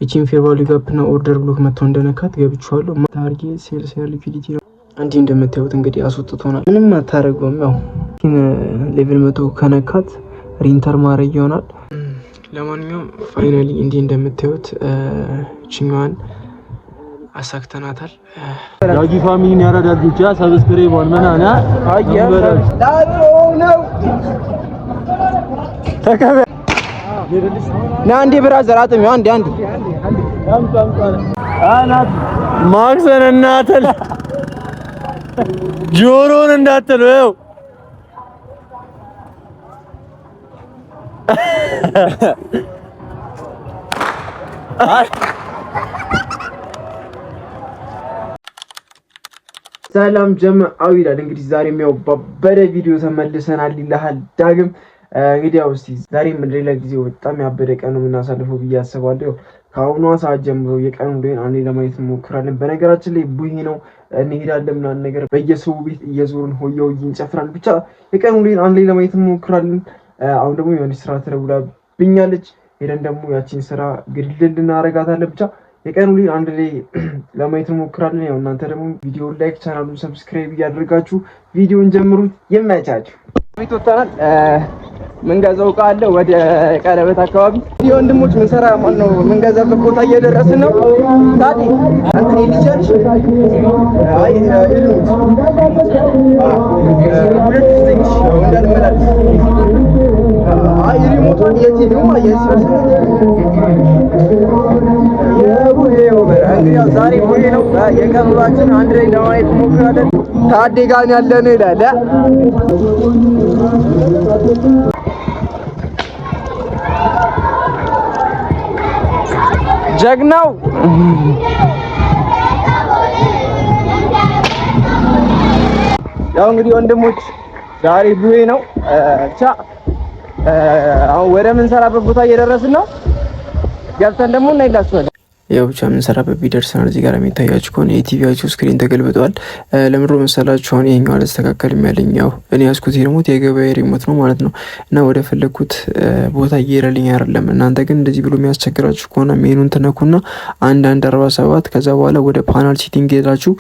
እቺን ፌር ቫልዩ ጋፕ እና ኦርደር ብሎክ መተው እንደነካት ገብቻለሁ። ታርጌት ሴልስ ያለ ሊኩዊዲቲ ነው። አንዴ እንደምታዩት እንግዲህ አስወጥቶናል። ምንም አታረገውም። ያው ሌቭል 100 ከነካት ሪንተር ማድረግ ይሆናል። ለማንኛውም ፋይናሊ እንዲህ እንደምታዩት ቺኛዋን አሳክተናታል። ዳጊ ፋሚሊን ያረዳል ብቻ ሰብስክራይብ ወንመናና ነው ተከበ ና አንዴ ብራዘር አጥም አንዴ አናት ማክሰን እናተል ጆሮን እንዳትለው ሰላም ጀማዓው ይላል። እንግዲህ ዛሬም ያው በበረ ቪዲዮ ተመልሰናል ይላል ዳግም። እንግዲህ ያው እስቲ ዛሬም ሌላ ጊዜ በጣም ያበደ ቀን ነው የምናሳልፈው ብዬ አስባለሁ። ከአሁኗ ሰዓት ጀምሮ የቀኑ ላይን አንዴ ለማየት እንሞክራለን። በነገራችን ላይ ቡሄ ነው እንሄዳለን ምናምን ነገር በየሰው ቤት እየዞርን ሆያው እንጨፍራለን። ብቻ የቀኑ ላይን አንዴ ለማየት እንሞክራለን። አሁን ደግሞ የሆነ ስራ ተደውላብኛለች። ሄደን ደግሞ ያቺን ስራ ግድል እናረጋታለን። ብቻ የቀኑ ላይን አንድ ላይ ለማየት እንሞክራለን። ያው እናንተ ደግሞ ቪዲዮውን ላይክ፣ ቻናሉን ሰብስክራይብ እያደረጋችሁ ቪዲዮውን ጀምሩት። ይመቻችሁ። ቤት ወጣናል። ምንገዛው ዕቃ አለ ወደ ቀለበት አካባቢ ወንድሞች ምንሰራ ማን ነው ምንገዛበት ቦታ እየደረስን ነው። ታዲ አንተ ልጅሽ አይ ሁለት ልጅ እንዳልመላልስ አይ ሪሞቱን የቲቪው ማየስ የቡሄው እንግዲህ ዛሬ ቡሄ ነው። የቀን ውሏችን አንድ ላይ ለማየት እንሞክራለን። ታዲ ጋር ያለን ይላል ጀግናው ያው እንግዲህ ወንድሞች ዛሬ ቡሄ ነው። ብቻ አሁን ወደ ምንሰራበት ቦታ እየደረስን ነው። ገብተን ደግሞ እናይላችኋለን። ያው ብቻ የምንሰራበት ቢደርሰናል። እዚህ ጋር የሚታያችሁ ከሆነ የቲቪያችሁ ስክሪን ተገልብጧል። ለምንድነው መሰላችሁ አሁን ይሄኛው አልተስተካከልም ያለኝ። ያው እኔ ያዝኩት ሪሞት የገበያ ሪሞት ነው ማለት ነው እና ወደ ፈለኩት ቦታ እየሄደልኝ አይደለም። እናንተ ግን እንደዚህ ብሎ የሚያስቸግራችሁ ከሆነ ሜኑን ትነኩና 1147 ከዛ በኋላ ወደ ፓናል ሴቲንግ ሄዳችሁ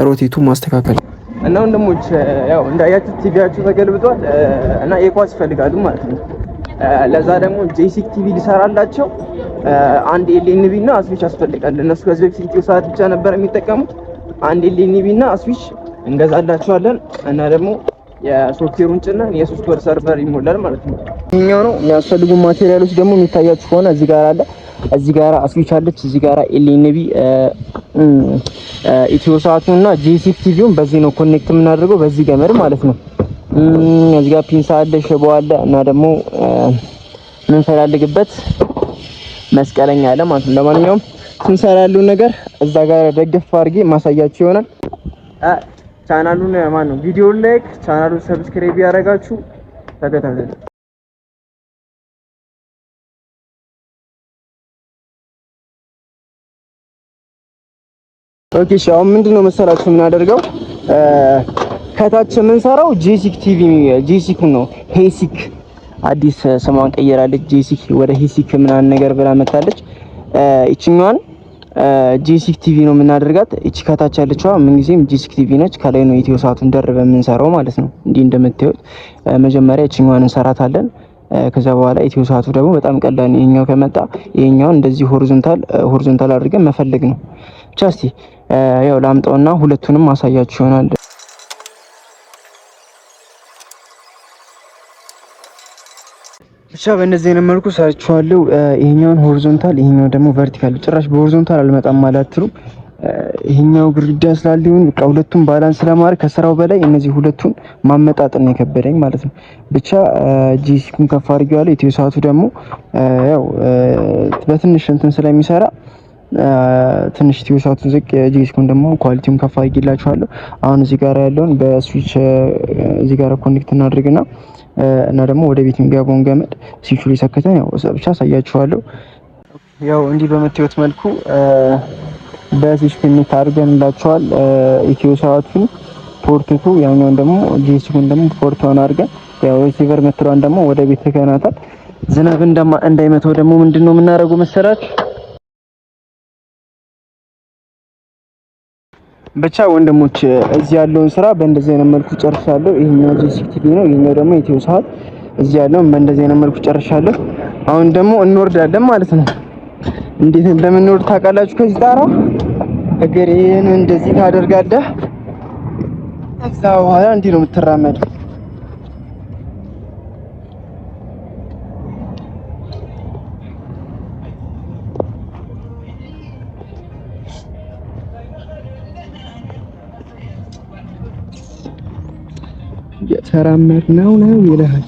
ሮቴቱ ማስተካከል እና ወንድሞች ያው እንዳያችሁ ቲቪያችሁ ተገልብጧል እና የኳስ ይፈልጋሉ ማለት ነው። ለዛ ደግሞ ጄሲክ ቲቪ ሊሰራላቸው አንድ ኤልኤንቢ እና አስዊች ያስፈልጋል። እነሱ ከዚህ በፊት ኢትዮ ሰዓት ብቻ ነበር የሚጠቀሙት። አንድ ኤልኤንቢ እና አስዊች እንገዛላቸዋለን እና ደግሞ የሶፍትዌሩን ጭነን የሶስት ወር ሰርቨር ይሞላል ማለት ነው። ይሄኛው ነው የሚያስፈልጉ ማቴሪያሎች ደግሞ የሚታያችሁ ከሆነ እዚህ ጋር አለ። እዚህ ጋር አስዊች አለች። እዚህ ጋር ኤልኤንቢ ኢትዮ ሰዓቱና ጄሲክ ቲቪውን በዚህ ነው ኮኔክት የምናደርገው በዚህ ገመድ ማለት ነው። እዚህ ጋር ፒንሳ አለ፣ ሽቦ አለ እና ደግሞ ምን ፈልግበት መስቀለኛ አለ ማለት ነው። ለማንኛውም ስንሰራ ያለው ነገር እዛ ጋር ደግፍ አድርጌ ማሳያችሁ ይሆናል። ቻናሉን ማን ነው ቪዲዮውን ላይክ፣ ቻናሉን ሰብስክራይብ ያደርጋችሁ ተከታተሉ። ኦኬ ሻው ምንድነው መሰላችሁ የምናደርገው ከታች የምንሰራው ጄሲክ ቲቪ ጄሲክ ነው። ሄሲክ አዲስ ስሟን ቀይራለች። ጄሲክ ወደ ሄሲክ ምናምን ነገር ብላ መጣለች። እቺኛዋን ጄሲክ ቲቪ ነው የምናደርጋት። እቺ ከታች ያለችዋ ምንጊዜም ጄሲክ ቲቪ ነች። ከላይ ነው ኢትዮ ሰዓቱን ደርበን የምንሰራው ማለት ነው። እንዲህ እንደምታዩት መጀመሪያ እቺኛዋን እንሰራታለን። ከዛ በኋላ ኢትዮ ሰዓቱ ደግሞ በጣም ቀላል ነው። ይሄኛው ከመጣ ይሄኛውን እንደዚህ ሆሪዞንታል አድርገን መፈለግ ነው። ብቻ እስቲ ያው ላምጣውና ሁለቱንም ማሳያችሁ ይሆናል። ብቻ በእነዚህ አይነት መልኩ ሰርቻለሁ። ይሄኛውን ሆሪዞንታል፣ ይሄኛው ደግሞ ቨርቲካል። ጭራሽ በሆሪዞንታል አልመጣም ማለት ነው። ይሄኛው ግድግዳ ስላልሆነ በቃ ሁለቱም ባላንስ ለማድረግ ከስራው በላይ እነዚህ ሁለቱን ማመጣጠን ነው የከበደኝ ማለት ነው። ብቻ ጂሲኩን ከፍ አድርጌዋለሁ። ኢትዮ ሰዓቱ ደግሞ ያው በትንሽ እንትን ስለሚሰራ ትንሽ ኢትዮ ሰዓቱን ዝቅ ጂሲኩን ደግሞ ኳሊቲውን ከፍ አድርጌላችኋለሁ። አሁን እዚህ ጋር ያለውን በስዊች እዚህ ጋር ኮኔክት እናድርግና እና ደግሞ ወደ ቤት የሚገባውን ገመድ ስዊቹ ላይ ሰክተን ያው ብቻ አሳያችኋለሁ። ያው እንዲህ በምታዩት መልኩ በሲስክሪን ታርገንላችኋል። ኢትዮ ሰዓቱን ፖርቱ ያኛውን ደግሞ ጂሲኩን ደግሞ ፖርቷን አድርገን ያው ሪሲቨር መትሯን ደግሞ ወደ ቤት ተከናታል። ዝናብ እንዳይመታው ደግሞ ምንድነው የምናደርገው መሰላችሁ? ብቻ ወንድሞች እዚህ ያለውን ስራ በእንደዚህ አይነት መልኩ ጨርሻለሁ። ይሄኛው ጂሲቲቪ ነው፣ ይሄኛው ደግሞ ኢትዮ ሰዓት። እዚህ ያለውን በእንደዚህ አይነት መልኩ ጨርሻለሁ። አሁን ደግሞ እንወርዳለን ማለት ነው። እንዴት እንደምንወርድ ታውቃላችሁ? ከዚህ ጣራ እግሬን እንደዚህ ታደርጋለህ። እዛ በኋላ እንዲህ ነው የምትራመደው። የተራመድነው ነው ይላል።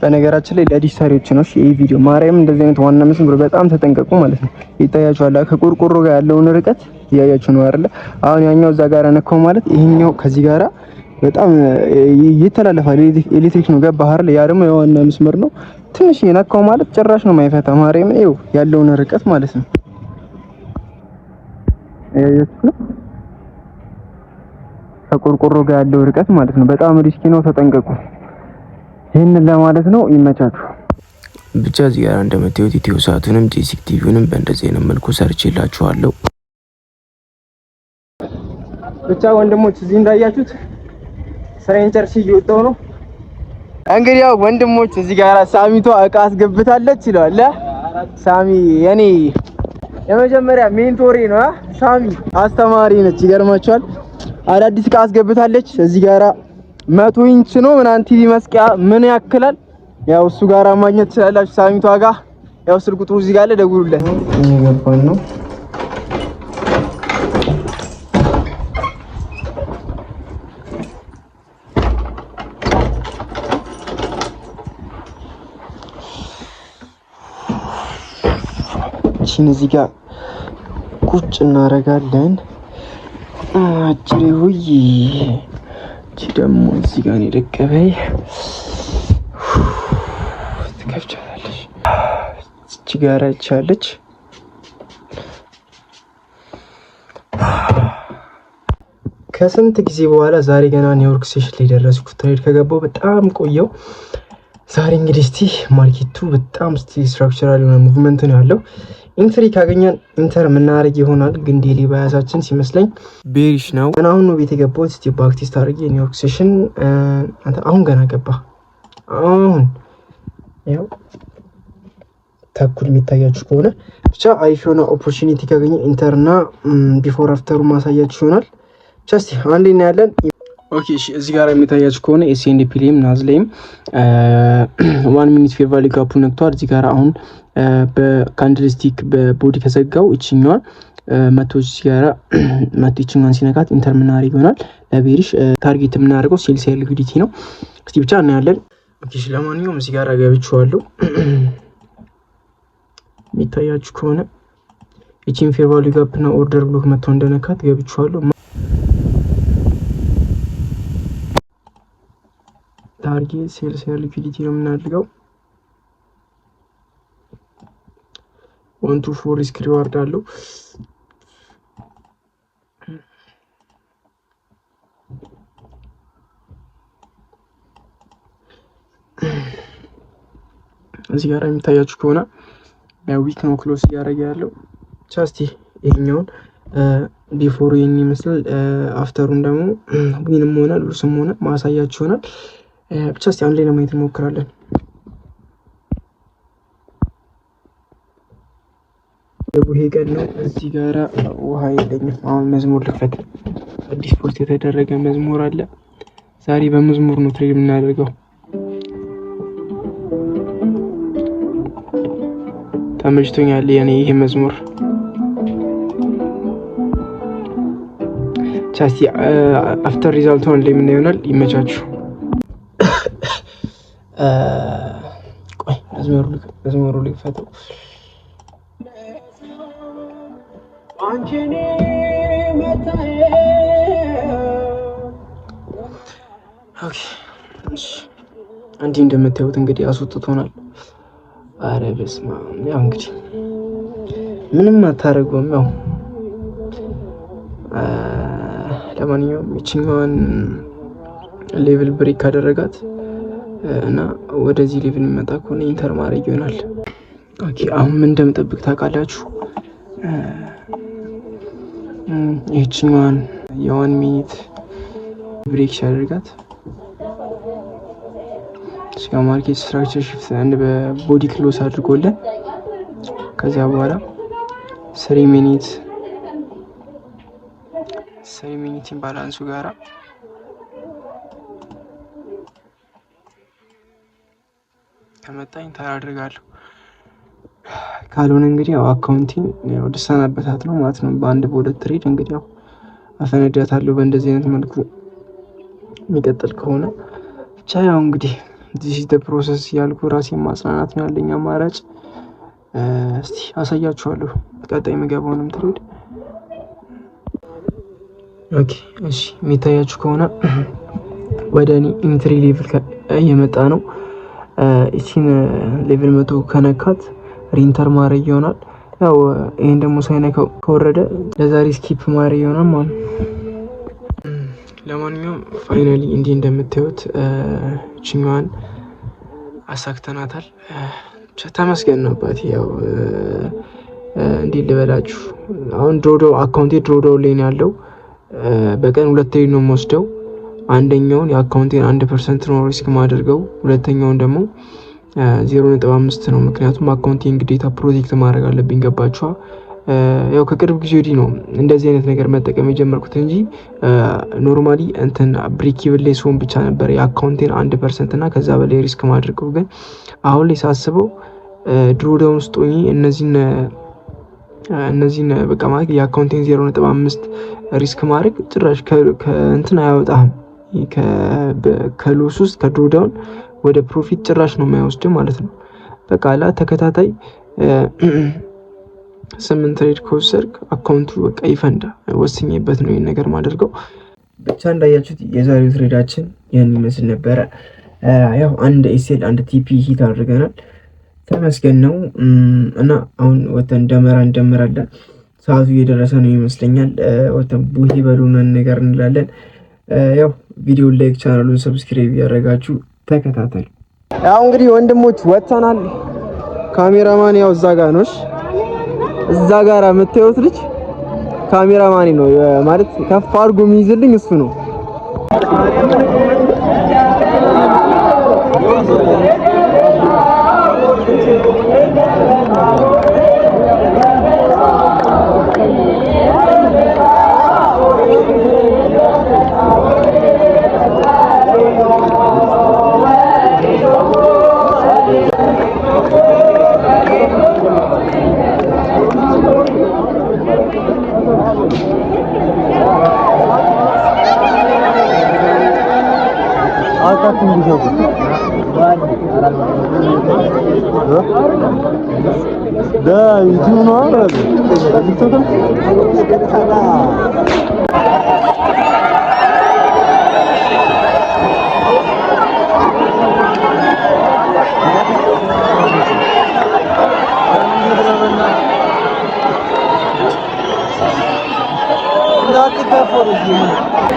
በነገራችን ላይ ለዲሳሪዎች ነው ይሄ ቪዲዮ። ማርያም እንደዚህ አይነት ዋና መስመር በጣም ተጠንቀቁ ማለት ነው። ይታያችኋል ከቆርቆሮ ጋር ያለውን ርቀት እያያችሁ ነው አይደል? አሁን ያኛው እዛ ጋር ነካው ማለት ይሄኛው ከዚህ ጋራ በጣም ይተላለፋል። ኤሌክትሪክ ነው ገባህ አይደል? ያ ደግሞ የዋና መስመር ነው። ትንሽ ነካው ማለት ጭራሽ ነው የማይፈታ። ማርያም ይኸው ያለውን ርቀት ማለት ነው። ከቆርቆሮ ጋር ያለው ርቀት ማለት ነው። በጣም ሪስኪ ነው፣ ተጠንቀቁ። ይሄንን ለማለት ነው። ይመቻችሁ። ብቻ እዚህ ጋር እንደምታዩት ኢትዮ ሰዓቱንም ጂሲቲቪውንም በእንደዚህ አይነት መልኩ ሰርቼላችኋለሁ። ብቻ ወንድሞች እዚህ እንዳያችሁት ስራዬን ጨርሼ እየወጣሁ ነው። እንግዲህ ያው ወንድሞች እዚህ ጋር ሳሚቷ እቃ አስገብታለች ይላል። ሳሚ የኔ የመጀመሪያ ሜንቶሬ ነው። ሳሚ አስተማሪ ነች። ይገርማችኋል። አዳዲስ እቃ አስገብታለች። እዚህ ጋራ 100 ኢንች ነው ምናምን ቲቪ መስቂያ ምን ያክላል? ያው እሱ ጋራ ማግኘት ትችላላችሁ ሳሚቷ ጋር። ያው ስልክ ቁጥሩ እዚህ ጋር አለ፣ ደውሉለት። እየገባን ነው። እዚህ ጋር ቁጭ እናደርጋለን። አጭሪ ሁይ እቺ ደግሞ እዚህ ጋር ነው ደቀበይ ትከፍቻለሽ። እቺ ጋር አይቻለች። ከስንት ጊዜ በኋላ ዛሬ ገና ኒውዮርክ ሴሽን ላይ ደረስኩት። ትሬድ ከገባው በጣም ቆየው። ዛሬ እንግዲህ እስቲ ማርኬቱ በጣም ስትራክቸራል የሆነ ሙቭመንት ነው ያለው። ኢንትሪ ካገኘን ኢንተር የምናደርግ ይሆናል። ግን ዴሊ ባያሳችን ሲመስለኝ ቤሪሽ ነው። ገና አሁን ነው ቤት የገባሁት። እስቲ ባክቴስት አድርጌ ኒውዮርክ ሴሽን አሁን ገና ገባ። አሁን ያው ተኩል የሚታያችሁ ከሆነ ብቻ አሪፍ የሆነ ኦፖርቹኒቲ ካገኘ ኢንተርና ቢፎር አፍተሩ ማሳያችሁ ይሆናል። ብቻ እስቲ አንዴ እናያለን። ኦኬ እሺ፣ እዚህ ጋር የሚታያችሁ ከሆነ ኤስኤንዲፒ ላይም ናዝ ላይም 1 ሚኒት ፌር ቫልዩ ጋፑ ነክቷል። እዚህ ጋር አሁን በካንድልስቲክ በቦዲ ከዘጋው እቺኛዋን መቶች ጋራ መቶችኛዋን ሲነካት ኢንተር ምናደርግ ይሆናል። ለቤሪሽ ታርጌት የምናደርገው ሴልስ ሊኩዊዲቲ ነው። እስቲ ብቻ እናያለን። ኦኬ እሺ፣ ለማንኛውም እዚህ ጋር ገብቼዋለሁ። የሚታያችሁ ከሆነ እቺን ፌር ቫልዩ ጋፕ እና ኦርደር ብሎክ መተው እንደነካት ገብቼዋለሁ። ታርጌት ሴልስ ሊኩዊዲቲ ነው የምናደርገው። 1 to 4 ሪስክ ሪዋርድ አለው። እዚህ ጋር የሚታያችሁ ከሆነ ዊክ ነው ክሎስ እያደረገ ያለው። ቻስቲ ይሄኛውን ቢፎር ይሄን ይመስላል። አፍተሩን ደግሞ ዊንም ሆነ ሉስም ሆነ ማሳያችሁ ይሆናል። ብቻ እስቲ አንድ ላይ ለማየት እንሞክራለን። ይሄ ቀን ነው። እዚህ ጋራ ውሃ የለኝም። አሁን መዝሙር ልክፈት። አዲስ ፖስት የተደረገ መዝሙር አለ። ዛሬ በመዝሙር ነው ትሬድ የምናደርገው። ተመችቶኛል የኔ ይሄ መዝሙር። ቻስቲ አፍተር ሪዛልት ሆን ላይ ምን ይሆናል? ይመቻችሁ። ቆይ መዝሙሩ ልክፈተው። እንዲህ እንደምታዩት እንግዲህ አስወጥቶናል። አረ በስመ አብ። ያው እንግዲህ ምንም አታደርገውም። ያው ለማንኛውም ይችኛዋን ሌቭል ብሬክ ካደረጋት እና ወደዚህ ሌቭል የሚመጣ ከሆነ ኢንተር ማድረግ ይሆናል። ኦኬ አሁን ምን እንደምጠብቅ ታውቃላችሁ? ይችኛዋን የ1 ሚኒት ብሬክ ሲያደርጋት እስከ ማርኬት ስትራክቸር ሽፍት አንድ በቦዲ ክሎስ አድርጎልን ከዚያ በኋላ 3 ሚኒት ባላንሱ ጋራ ከመጣኝ ታደርጋለሁ። ካልሆነ እንግዲህ ያው አካውንቲንግ ወደ ሰናበታት ነው ማለት ነው። በአንድ በሁለት ትሬድ እንግዲህ ያው አፈነዳታለሁ በእንደዚህ አይነት መልኩ የሚቀጥል ከሆነ ብቻ ያው እንግዲህ ዲስ ኢዝ ዘ ፕሮሰስ ያልኩ ራሴን ማጽናናት ነው ያለኝ አማራጭ። እስቲ አሳያችኋለሁ ቀጣይ የምገባውንም ትሬድ። ኦኬ እሺ፣ የሚታያችሁ ከሆነ ወደ እኔ ኢንትሪ ሌቭል እየመጣ ነው። እቺን ሌቭል 100 ከነካት ሪንተር ማድረግ ይሆናል። ያው ይሄን ደግሞ ሳይነካው ከወረደ ለዛሬ ስኪፕ ማድረግ ይሆናል ማለት ነው። ለማንኛውም ፋይናሊ እንዲህ እንደምታዩት ችኛዋን አሳክተናታል። ተመስገን ነው አባቴ። ያው እንዲህ ልበላችሁ፣ አሁን ድሮዳው አካውንቴ ድሮዳው ላይ ነው ያለው። በቀን 2 ትሬድ ነው የምወስደው። አንደኛውን የአካውንቴን 1% ነው ሪስክ ማድረገው፣ ሁለተኛውን ደግሞ 0.5 ነው። ምክንያቱም አካውንቲንግ ግዴታ ፕሮቴክት ማድረግ አለብኝ። ገባችኋ? ያው ከቅርብ ጊዜ ወዲህ ነው እንደዚህ አይነት ነገር መጠቀም የጀመርኩት እንጂ ኖርማሊ እንትን ብሬክ ኢቭን ላይ ሲሆን ብቻ ነበር የአካውንቴን 1% እና ከዛ በላይ ሪስክ ማድረገው። ግን አሁን ላይ ሳስበው ድሮዳውን ውስጥ ሆኜ እነዚህን በቃ ማለት የአካውንቴን 0.5 ሪስክ ማድረግ ጭራሽ ከእንትን አያወጣህም። ከሎስ ውስጥ ከድሮዳውን ወደ ፕሮፊት ጭራሽ ነው የማይወስድ ማለት ነው። በቃ ተከታታይ 8 ትሬድ ከወሰድክ አካውንቱ በቃ ይፈንዳ። ወስኜበት ነው ይሄን ነገር ማደርገው። ብቻ እንዳያችሁት የዛሬው ትሬዳችን ያን ይመስል ነበረ። ያው አንድ ኤስኤል አንድ ቲፒ ሂት አድርገናል። ተመስገን ነው እና አሁን ወተን ደመራ እንደምራለን። ሰዓቱ እየደረሰ ነው ይመስለኛል። ወተን ቡሂ በሉነን ነገር እንላለን። ያው ቪዲዮ ላይክ ቻናሉን ሰብስክራይብ ያደረጋችሁ ተከታተሉ። ያው እንግዲህ ወንድሞች ወጥተናል። ካሜራማን ያው እዛ ጋር ነው። እዛ ጋር የምታዩት ልጅ ካሜራማን ነው ማለት ከፍ አድርጎ የሚይዝልኝ እሱ ነው። Да, иди у нас. Кто там? Да, ты кафе.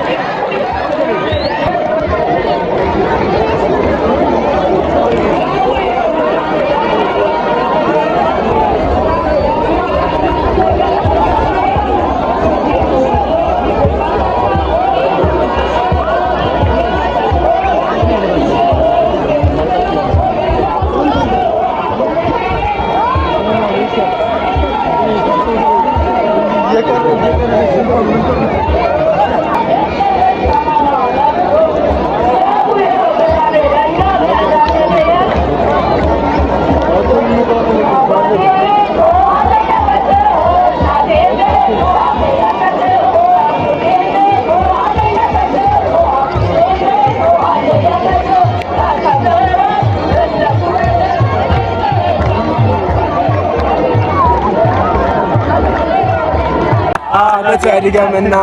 ዓመት ያድገምና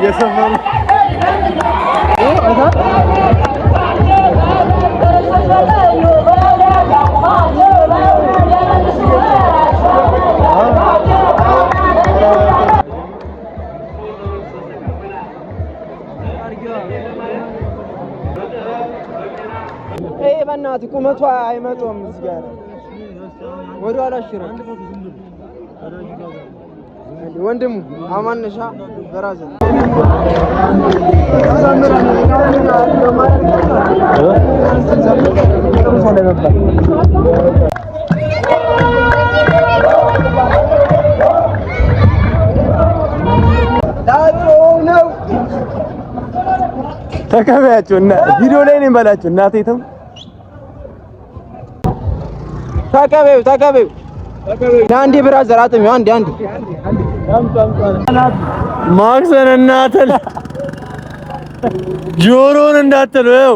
የሰፈሩ በእናትህ ቁመቷ አይመጣም እዚህ ጋር ወደ ኋላ ሽራል ወንድሙ አማነሻ በራዘ ተከበያቸው እና ቪዲዮ ላይ ነኝ ባላችሁ እናቴ ተው ተከበዩ አንዴ ብራዘር አጥም አንዴ ማክሰን እናተል ጆሮን እንዳትለው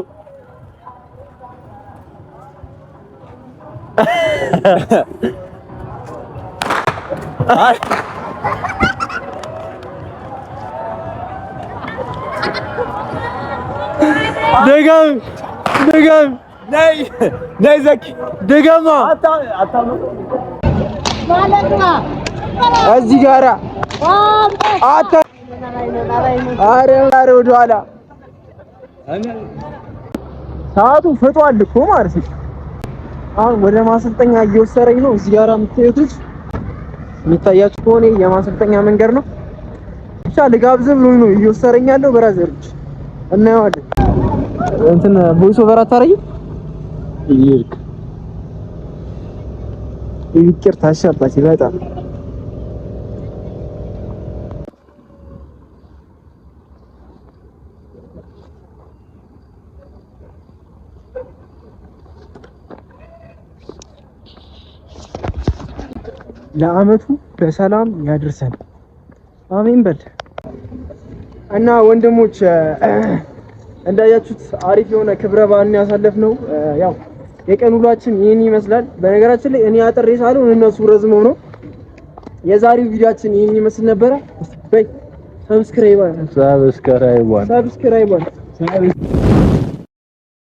ደገም ነይ ዘኪ ደገማ እዚህ ጋራ አረ ወደኋላ ሰዓቱ ፈጧል እኮ ማለት ነው። አሁን ወደ ማሰልጠኛ እየወሰደኝ ነው። እዚህ ጋራ የምታዩት የሚታያችሁ ከሆነ የማሰልጠኛ መንገድ ነው። ብቻ ልጋብዝ ብሎኝ ነው እየወሰደኝ ያለው ብራዘሮች እናየዋለን። እንትን ቮይስ ኦቨር አታረጊም? ይቅርታ አሻባች በጣም ለአመቱ በሰላም ያድርሰን። አሜን በል እና ወንድሞች እንዳያችሁት አሪፍ የሆነ ክብረ በዓልን ያሳለፍነው ያው የቀን ውሏችን ይህን ይመስላል። በነገራችን ላይ እኔ አጥሬ ሳልሆን እነሱ ረዝመው ነው። የዛሬው ቪዲዮአችን ይህን ይመስል ነበረ። በይ ሰብስክራይብ